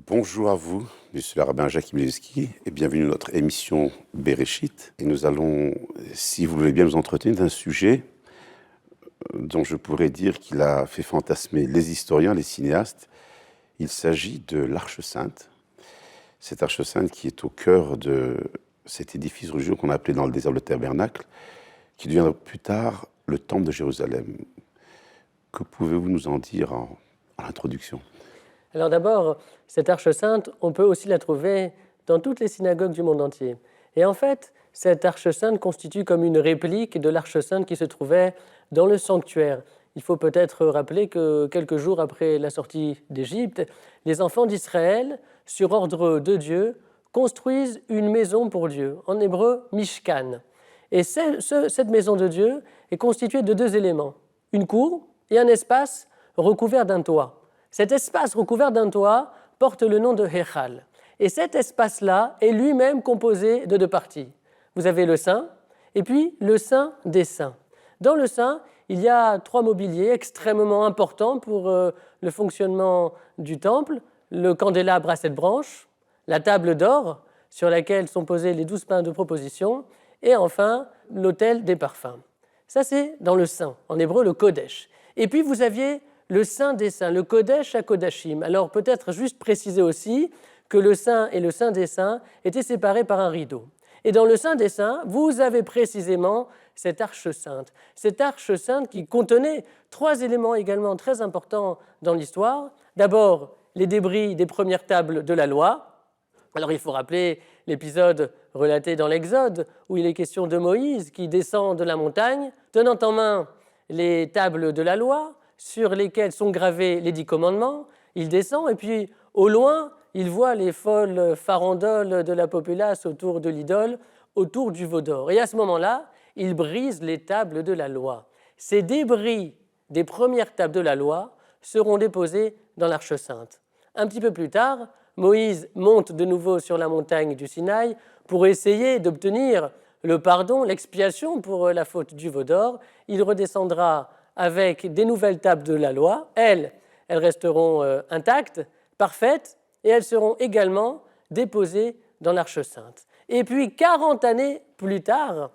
Bonjour à vous, je suis le rabbin Jacques Milewski et bienvenue à notre émission Bereshit. Et nous allons, si vous voulez bien, nous entretenir d'un sujet dont je pourrais dire qu'il a fait fantasmer les historiens, les cinéastes. Il s'agit de l'Arche Sainte. Cette Arche Sainte qui est au cœur de cet édifice religieux qu'on a appelé dans le désert le Tabernacle, qui deviendra plus tard le Temple de Jérusalem. Que pouvez-vous nous en dire en introduction ? Alors d'abord, cette Arche Sainte, on peut aussi la trouver dans toutes les synagogues du monde entier. Et en fait, cette Arche Sainte constitue comme une réplique de l'Arche Sainte qui se trouvait dans le sanctuaire. Il faut peut-être rappeler que quelques jours après la sortie d'Égypte, les enfants d'Israël, sur ordre de Dieu, construisent une maison pour Dieu, en hébreu Mishkan. Et cette maison de Dieu est constituée de deux éléments, une cour et un espace recouvert d'un toit. Cet espace recouvert d'un toit porte le nom de Hechal. Et cet espace-là est lui-même composé de deux parties. Vous avez le Saint et puis le Saint des Saints. Dans le Saint, il y a trois mobiliers extrêmement importants pour le fonctionnement du temple. Le candélabre à 7 branches, la table d'or sur laquelle sont posés les 12 pains de proposition et enfin l'autel des parfums. Ça, c'est dans le Saint, en hébreu le Kodesh. Et puis vous aviez le Saint des Saints, le Kodesh à Kodashim. Alors peut-être juste préciser aussi que le Saint et le Saint des Saints étaient séparés par un rideau. Et dans le Saint des Saints, vous avez précisément cette Arche Sainte. Cette Arche Sainte qui contenait trois éléments également très importants dans l'histoire. D'abord, les débris des premières tables de la loi. Alors il faut rappeler l'épisode relaté dans l'Exode où il est question de Moïse qui descend de la montagne, tenant en main les tables de la loi, sur lesquels sont gravés les 10 commandements. Il descend et puis au loin, il voit les folles farandoles de la populace autour de l'idole, autour du veau d'or. Et à ce moment-là, il brise les tables de la loi. Ces débris des premières tables de la loi seront déposés dans l'Arche Sainte. Un petit peu plus tard, Moïse monte de nouveau sur la montagne du Sinaï pour essayer d'obtenir le pardon, l'expiation pour la faute du veau d'or. Il redescendra avec des nouvelles tables de la loi. Elles resteront intactes, parfaites, et elles seront également déposées dans l'Arche Sainte. Et puis 40 années plus tard,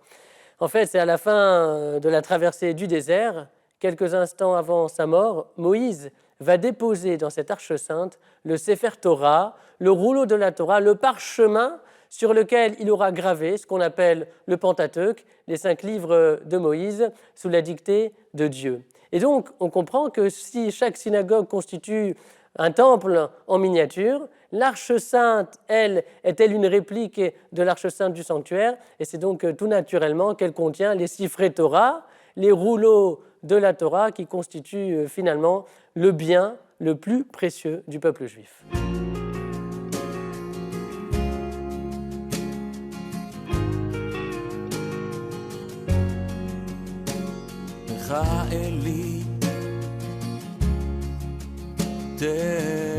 en fait c'est à la fin de la traversée du désert, quelques instants avant sa mort, Moïse va déposer dans cette Arche Sainte le Sefer Torah, le rouleau de la Torah, le parchemin sur lequel il aura gravé ce qu'on appelle le Pentateuque, les 5 livres de Moïse, sous la dictée de Dieu. Et donc, on comprend que si chaque synagogue constitue un temple en miniature, l'Arche Sainte, elle, est-elle une réplique de l'Arche Sainte du sanctuaire, et c'est donc tout naturellement qu'elle contient les Sifrei Torah, les rouleaux de la Torah qui constituent finalement le bien le plus précieux du peuple juif. אלי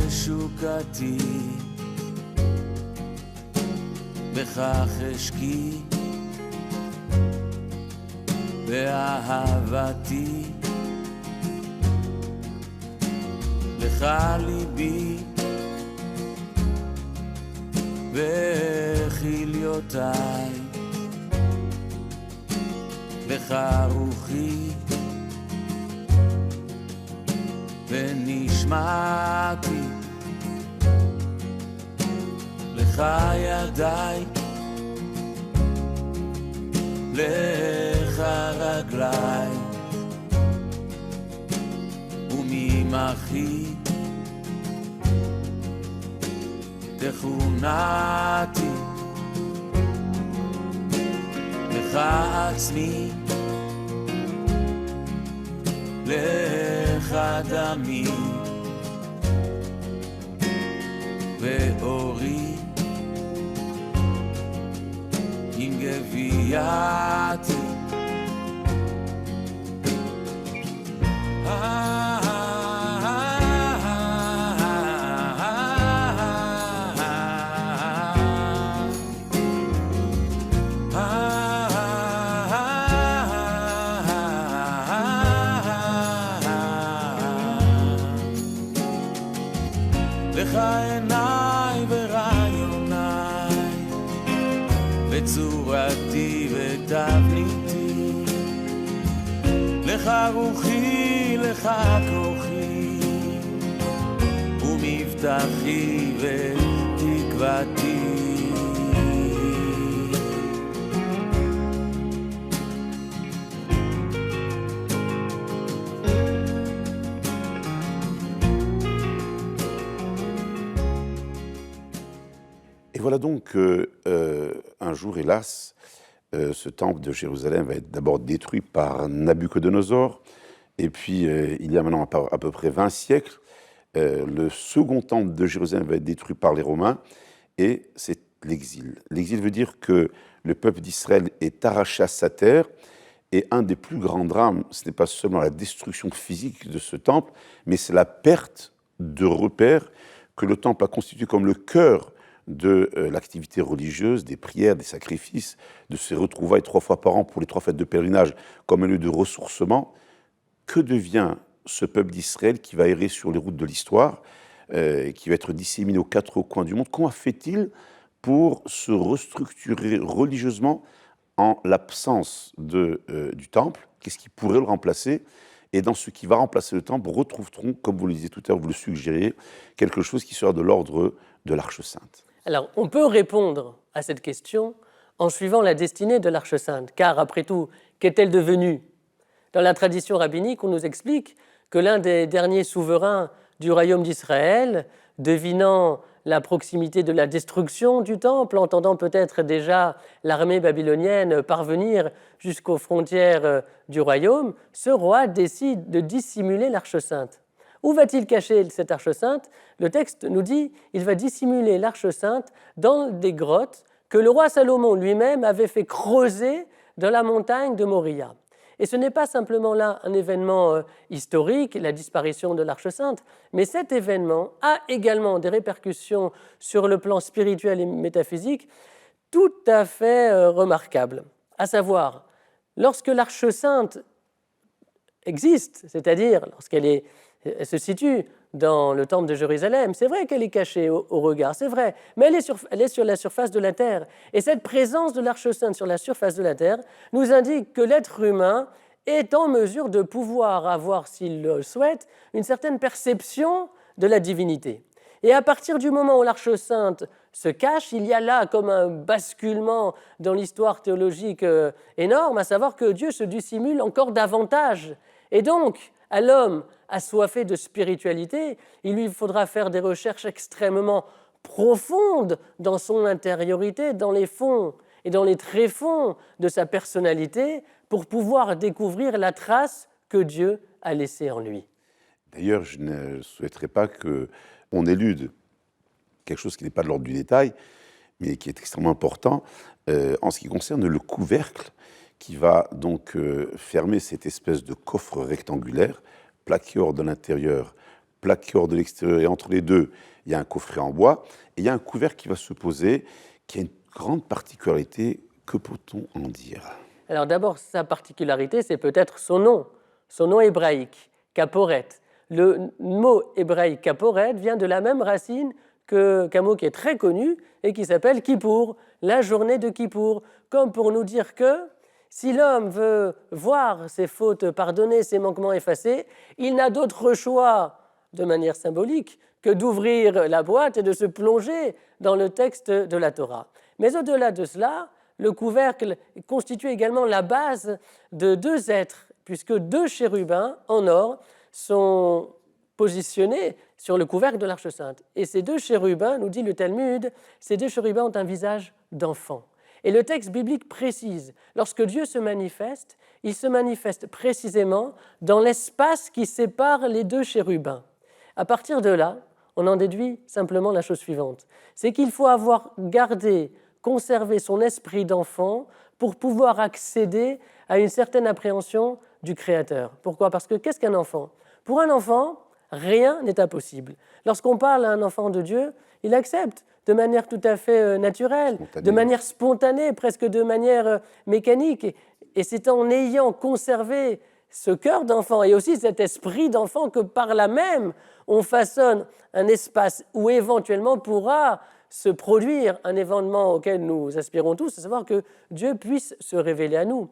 תשוקתי בך חשקי באהבתי לך ליבי בכליותיי לך רוחי ונשמעתי לך ידיי לך רגליי וממחי תכונתי לך עצמי לך דמי ואורי עם גווייתי לך עיניי ורעיוניי, וצורתי ותבניתי, לך רוחי, לך כוחי, ומבטחי ותקוותי. Et voilà donc qu'un jour, hélas, ce temple de Jérusalem va être d'abord détruit par Nabuchodonosor, et puis il y a maintenant à peu près 20 siècles, le second temple de Jérusalem va être détruit par les Romains, et c'est l'exil. L'exil veut dire que le peuple d'Israël est arraché à sa terre, et un des plus grands drames, ce n'est pas seulement la destruction physique de ce temple, mais c'est la perte de repères que le temple a constitué comme le cœur de l'activité religieuse, des prières, des sacrifices, de ces retrouvailles 3 fois par an pour les 3 fêtes de pèlerinage comme un lieu de ressourcement. Que devient ce peuple d'Israël qui va errer sur les routes de l'histoire, qui va être disséminé aux 4 coins du monde? Comment fait-il pour se restructurer religieusement en l'absence du temple? Qu'est-ce qui pourrait le remplacer? Et dans ce qui va remplacer le temple, retrouverons, comme vous le disiez tout à l'heure, vous le suggériez, quelque chose qui sera de l'ordre de l'Arche Sainte. Alors, on peut répondre à cette question en suivant la destinée de l'Arche Sainte, car après tout, qu'est-elle devenue? Dans la tradition rabbinique, on nous explique que l'un des derniers souverains du royaume d'Israël, devinant la proximité de la destruction du temple, entendant peut-être déjà l'armée babylonienne parvenir jusqu'aux frontières du royaume, ce roi décide de dissimuler l'Arche Sainte. Où va-t-il cacher cette Arche Sainte? Le texte nous dit qu'il va dissimuler l'Arche Sainte dans des grottes que le roi Salomon lui-même avait fait creuser dans la montagne de Moria. Et ce n'est pas simplement là un événement historique, la disparition de l'Arche Sainte, mais cet événement a également des répercussions sur le plan spirituel et métaphysique tout à fait remarquables. À savoir, lorsque l'Arche Sainte existe, c'est-à-dire lorsqu'elle se situe dans le temple de Jérusalem, c'est vrai qu'elle est cachée au regard, c'est vrai, mais elle est sur la surface de la terre. Et cette présence de l'Arche Sainte sur la surface de la terre nous indique que l'être humain est en mesure de pouvoir avoir, s'il le souhaite, une certaine perception de la divinité. Et à partir du moment où l'Arche Sainte se cache, il y a là comme un basculement dans l'histoire théologique énorme, à savoir que Dieu se dissimule encore davantage. Et donc, à l'homme assoiffé de spiritualité, il lui faudra faire des recherches extrêmement profondes dans son intériorité, dans les fonds et dans les tréfonds de sa personnalité, pour pouvoir découvrir la trace que Dieu a laissée en lui. D'ailleurs, je ne souhaiterais pas qu'on élude quelque chose qui n'est pas de l'ordre du détail, mais qui est extrêmement important en ce qui concerne le couvercle qui va donc fermer cette espèce de coffre rectangulaire, plaqué hors de l'intérieur, plaqué hors de l'extérieur, et entre les deux, il y a un coffret en bois, et il y a un couvercle qui va se poser, qui a une grande particularité. Que peut-on en dire? Alors d'abord, sa particularité, c'est peut-être son nom hébraïque, Kaporet. Le mot hébraïque Kaporet vient de la même racine qu'un mot qui est très connu et qui s'appelle Kippour, la journée de Kippour, comme pour nous dire que si l'homme veut voir ses fautes pardonnées, ses manquements effacés, il n'a d'autre choix, de manière symbolique, que d'ouvrir la boîte et de se plonger dans le texte de la Torah. Mais au-delà de cela, le couvercle constitue également la base de 2 êtres, puisque 2 chérubins en or sont positionnés sur le couvercle de l'Arche Sainte. Et ces 2 chérubins, nous dit le Talmud, ces 2 chérubins ont un visage d'enfant. Et le texte biblique précise, lorsque Dieu se manifeste, il se manifeste précisément dans l'espace qui sépare les 2 chérubins. À partir de là, on en déduit simplement la chose suivante, c'est qu'il faut avoir conservé son esprit d'enfant pour pouvoir accéder à une certaine appréhension du Créateur. Pourquoi? Parce que qu'est-ce qu'un enfant? Pour un enfant, rien n'est impossible. Lorsqu'on parle à un enfant de Dieu, il accepte de manière tout à fait naturelle, de manière spontanée, presque de manière mécanique. Et c'est en ayant conservé ce cœur d'enfant et aussi cet esprit d'enfant que par là même, on façonne un espace où éventuellement pourra se produire un événement auquel nous aspirons tous, à savoir que Dieu puisse se révéler à nous.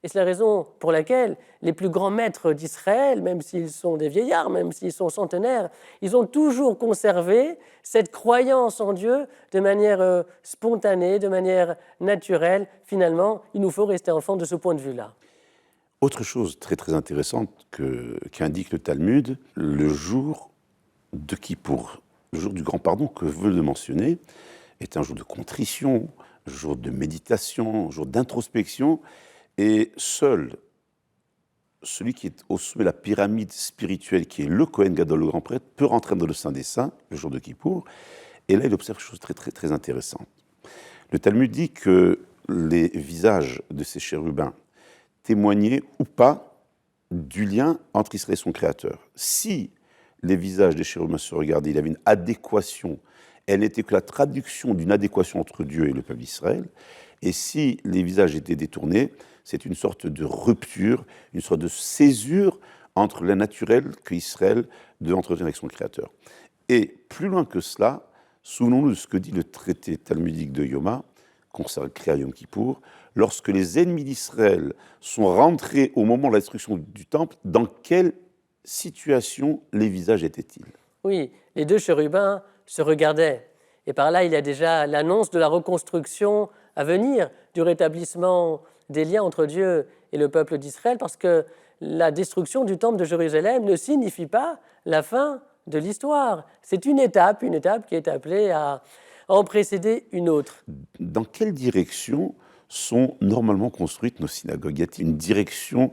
Et c'est la raison pour laquelle les plus grands maîtres d'Israël, même s'ils sont des vieillards, même s'ils sont centenaires, ils ont toujours conservé cette croyance en Dieu de manière spontanée, de manière naturelle. Finalement, il nous faut rester enfants de ce point de vue-là. Autre chose très très intéressante qu'indique le Talmud, le jour de Kippour, le jour du grand pardon que veut le mentionner, est un jour de contrition, un jour de méditation, un jour d'introspection, et seul celui qui est au sommet de la pyramide spirituelle, qui est le Kohen Gadol, le grand prêtre, peut rentrer dans le Saint des Saints, le jour de Kippour, et là il observe quelque chose de très très très intéressant. Le Talmud dit que les visages de ces chérubins témoignaient ou pas du lien entre Israël et son Créateur. Si les visages des chérubins se regardaient, il y avait une adéquation, elle n'était que la traduction d'une adéquation entre Dieu et le peuple d'Israël, et si les visages étaient détournés, c'est une sorte de rupture, une sorte de césure entre le naturel qu'Israël devait entretenir avec son Créateur. Et plus loin que cela, souvenons-nous de ce que dit le traité talmudique de Yoma, consacré à Yom Kippour, lorsque les ennemis d'Israël sont rentrés au moment de la destruction du temple, dans quelle situation les visages étaient-ils ? Oui, les deux chérubins se regardaient. Et par là, il y a déjà l'annonce de la reconstruction à venir, du rétablissement des liens entre Dieu et le peuple d'Israël, parce que la destruction du temple de Jérusalem ne signifie pas la fin de l'histoire. C'est une étape qui est appelée à en précéder une autre. Dans quelle direction sont normalement construites nos synagogues ? Y a-t-il une direction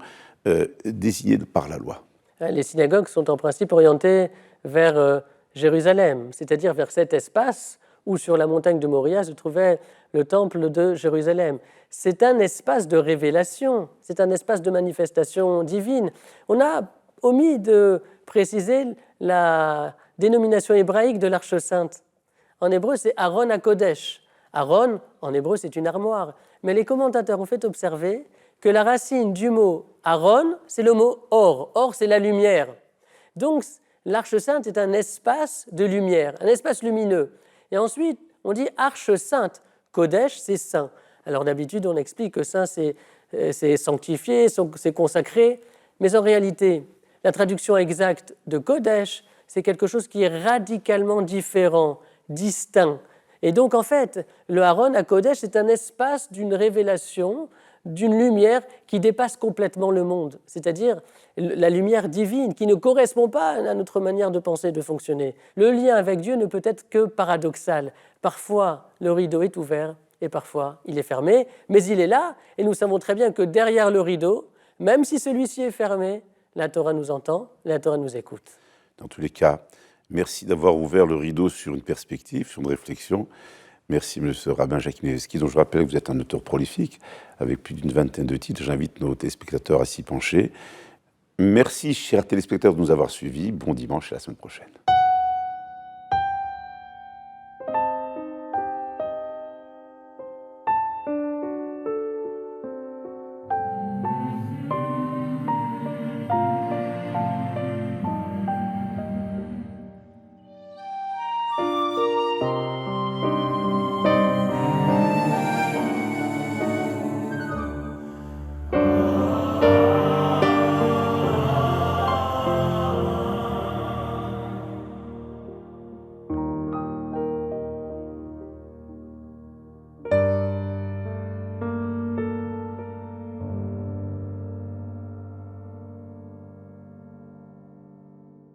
désignée par la loi ? Les synagogues sont en principe orientées vers Jérusalem, c'est-à-dire vers cet espace où sur la montagne de Moria se trouvait le temple de Jérusalem. C'est un espace de révélation, c'est un espace de manifestation divine. On a omis de préciser la dénomination hébraïque de l'Arche sainte. En hébreu, c'est Aaron HaKodesh. Aaron, en hébreu, c'est une armoire. Mais les commentateurs ont fait observer que la racine du mot Aaron, c'est le mot or. Or, c'est la lumière. Donc, l'Arche sainte est un espace de lumière, un espace lumineux. Et ensuite, on dit Arche sainte. Kodesh, c'est saint. Alors d'habitude, on explique que saint, c'est sanctifié, c'est consacré. Mais en réalité, la traduction exacte de Kodesh, c'est quelque chose qui est radicalement différent, distinct. Et donc, en fait, le Aaron HaKodesh, c'est un espace d'une révélation, d'une lumière qui dépasse complètement le monde, c'est-à-dire la lumière divine qui ne correspond pas à notre manière de penser et de fonctionner. Le lien avec Dieu ne peut être que paradoxal. Parfois, le rideau est ouvert et parfois, il est fermé, mais il est là et nous savons très bien que derrière le rideau, même si celui-ci est fermé, la Torah nous entend, la Torah nous écoute. Dans tous les cas, merci d'avoir ouvert le rideau sur une perspective, sur une réflexion. Merci, M. Rabbin Jacques Milewski, dont je rappelle que vous êtes un auteur prolifique, avec plus d'une vingtaine de titres. J'invite nos téléspectateurs à s'y pencher. Merci, chers téléspectateurs, de nous avoir suivis. Bon dimanche et à la semaine prochaine.